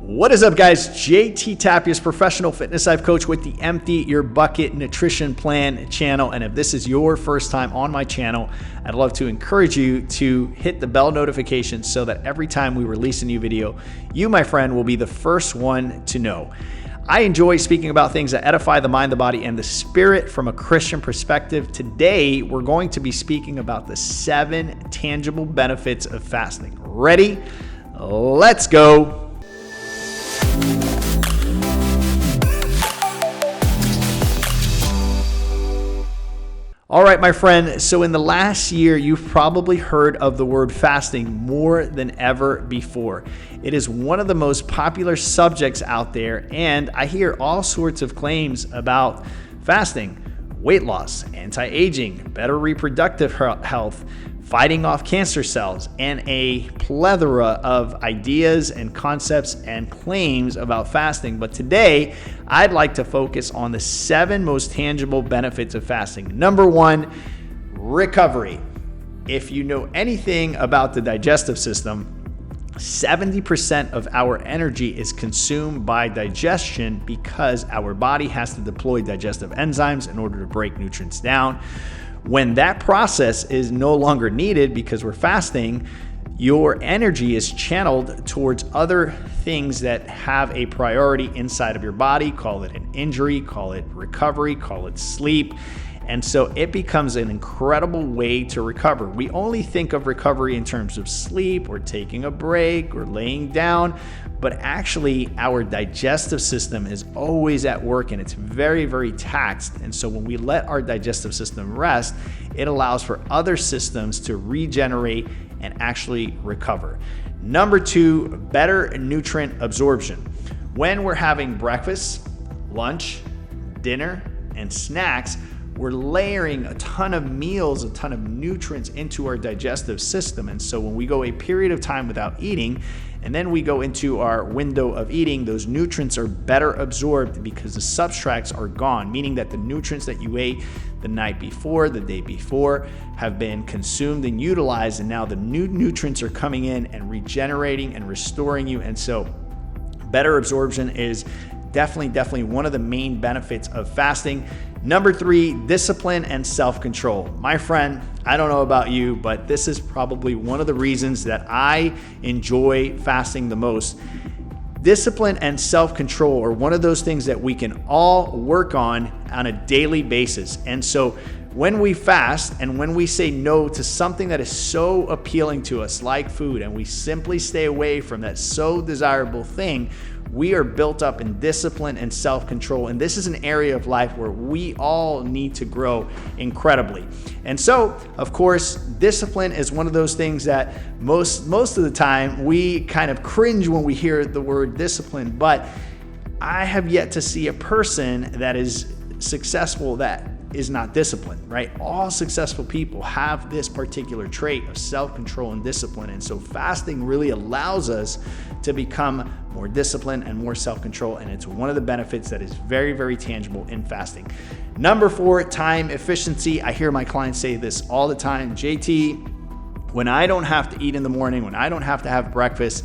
What is up, guys? JT Tapias, professional fitness life coach with the Empty Your Bucket Nutrition Plan channel. And if this is your first time on my channel, I'd love to encourage you to hit the bell notification so that every time we release a new video, you, my friend, will be the first one to know. I enjoy speaking about things that edify the mind, the body, and the spirit from a Christian perspective. Today, we're going to be speaking about the 7 tangible benefits of fasting. Ready? Let's go. All right, my friend. So in the last year, you've probably heard of the word fasting more than ever before. It is one of the most popular subjects out there, and I hear all sorts of claims about fasting: weight loss, anti-aging, better reproductive health, fighting off cancer cells, and a plethora of ideas and concepts and claims about fasting. But today, I'd like to focus on the 7 most tangible benefits of fasting. Number 1, recovery. If you know anything about the digestive system, 70% of our energy is consumed by digestion because our body has to deploy digestive enzymes in order to break nutrients down. When that process is no longer needed because we're fasting, your energy is channeled towards other things that have a priority inside of your body. Call it an injury, call it recovery, call it sleep. And so it becomes an incredible way to recover. We only think of recovery in terms of sleep or taking a break or laying down, but actually our digestive system is always at work and it's very, very taxed. And so when we let our digestive system rest, it allows for other systems to regenerate and actually recover. Number 2, better nutrient absorption. When we're having breakfast, lunch, dinner, and snacks, we're layering a ton of meals, a ton of nutrients into our digestive system. And so when we go a period of time without eating, and then we go into our window of eating, those nutrients are better absorbed because the substrates are gone, meaning that the nutrients that you ate the night before, the day before, have been consumed and utilized, and now the new nutrients are coming in and regenerating and restoring you. And so better absorption is definitely one of the main benefits of fasting. Number 3, discipline and self-control. My friend, I don't know about you, but this is probably one of the reasons that I enjoy fasting the most. Discipline and self-control are one of those things that we can all work on a daily basis. And so when we fast and when we say no to something that is so appealing to us, like food, and we simply stay away from that so desirable thing, we are built up in discipline and self-control. And this is an area of life where we all need to grow incredibly. And so, of course, discipline is one of those things that most of the time we kind of cringe when we hear the word discipline. But I have yet to see a person that is successful that is not disciplined, right? All successful people have this particular trait of self-control and discipline. And so fasting really allows us to become more disciplined and more self-control. And it's one of the benefits that is very, very tangible in fasting. Number 4, time efficiency. I hear my clients say this all the time. JT, when I don't have to eat in the morning, when I don't have to have breakfast,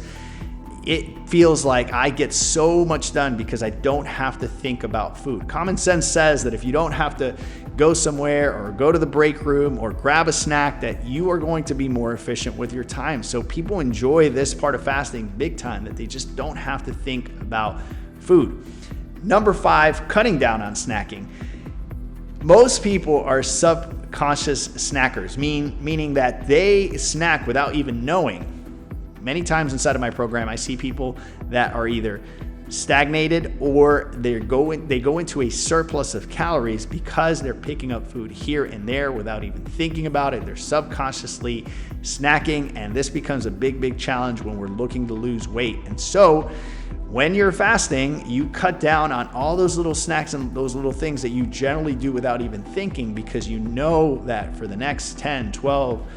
it feels like I get so much done because I don't have to think about food. Common sense says that if you don't have to go somewhere or go to the break room or grab a snack, that you are going to be more efficient with your time. So people enjoy this part of fasting big time, that they just don't have to think about food. Number 5, cutting down on snacking. Most people are subconscious snackers, meaning that they snack without even knowing. Many times inside of my program, I see people that are either stagnated or they go into a surplus of calories because they're picking up food here and there without even thinking about it. They're subconsciously snacking, and this becomes a big challenge when we're looking to lose weight. And so when you're fasting, you cut down on all those little snacks and those little things that you generally do without even thinking, because you know that for the next 10, 12,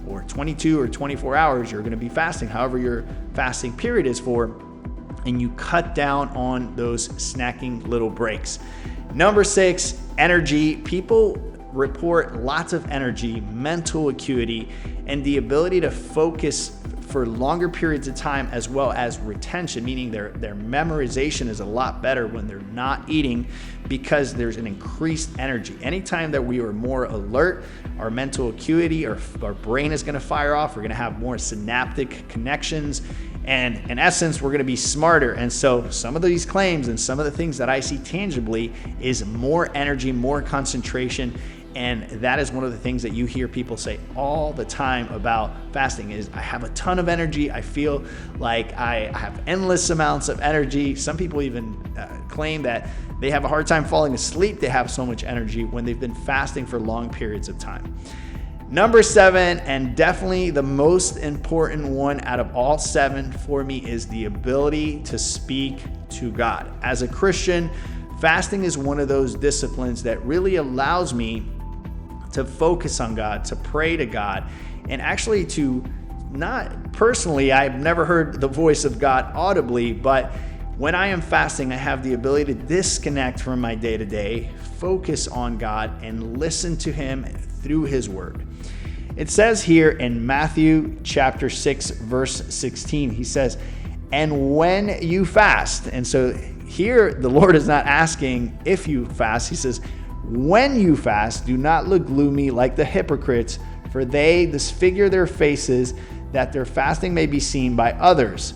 or 22 or 24 hours, you're going to be fasting, however your fasting period is for, and you cut down on those snacking little breaks. Number 6, energy. People report lots of energy, mental acuity, and the ability to focus for longer periods of time, as well as retention, meaning their memorization is a lot better when they're not eating, because there's an increased energy. Anytime that we are more alert, our mental acuity, our brain is going to fire off. We're going to have more synaptic connections, and in essence, we're going to be smarter. And so some of these claims and some of the things that I see tangibly is more energy, more concentration. And that is one of the things that you hear people say all the time about fasting is, I have a ton of energy. I feel like I have endless amounts of energy. Some people even claim that they have a hard time falling asleep. They have so much energy when they've been fasting for long periods of time. Number 7, and definitely the most important one out of all 7 for me, is the ability to speak to God. As a Christian, fasting is one of those disciplines that really allows me to focus on God, to pray to God, and actually to not personally, I've never heard the voice of God audibly, but when I am fasting, I have the ability to disconnect from my day-to-day, focus on God, and listen to Him through His Word. It says here in Matthew chapter 6, verse 16, He says, "And when you fast," and so here the Lord is not asking if you fast, He says, "When you fast, do not look gloomy like the hypocrites, for they disfigure their faces, that their fasting may be seen by others."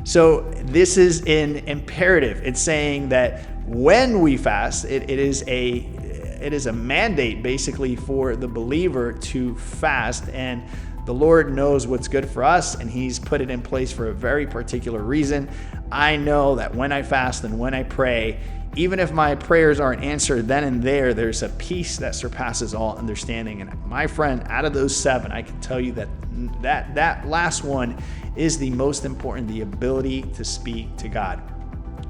So this is an imperative. It's saying that when we fast, it is a mandate basically for the believer to fast, and the Lord knows what's good for us, and He's put it in place for a very particular reason. I know that when I fast and when I pray, even if my prayers aren't answered then and there, there's a peace that surpasses all understanding. And my friend, out of those 7, I can tell you that last one is the most important, the ability to speak to God.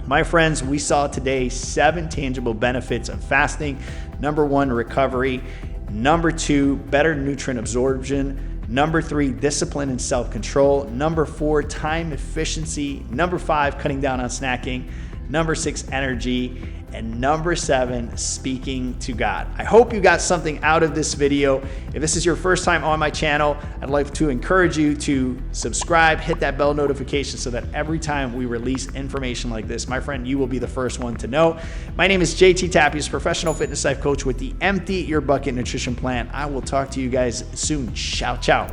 My friends, we saw today 7 tangible benefits of fasting. Number 1, recovery. Number 2, better nutrient absorption. Number 3, discipline and self-control. Number 4, time efficiency. Number 5, cutting down on snacking. Number 6, energy. And number 7, speaking to God. I hope you got something out of this video. If this is your first time on my channel, I'd like to encourage you to subscribe, hit that bell notification so that every time we release information like this, my friend, you will be the first one to know. My name is JT Tapias, professional fitness life coach with the Empty Your Bucket Nutrition Plan. I will talk to you guys soon. Ciao, ciao.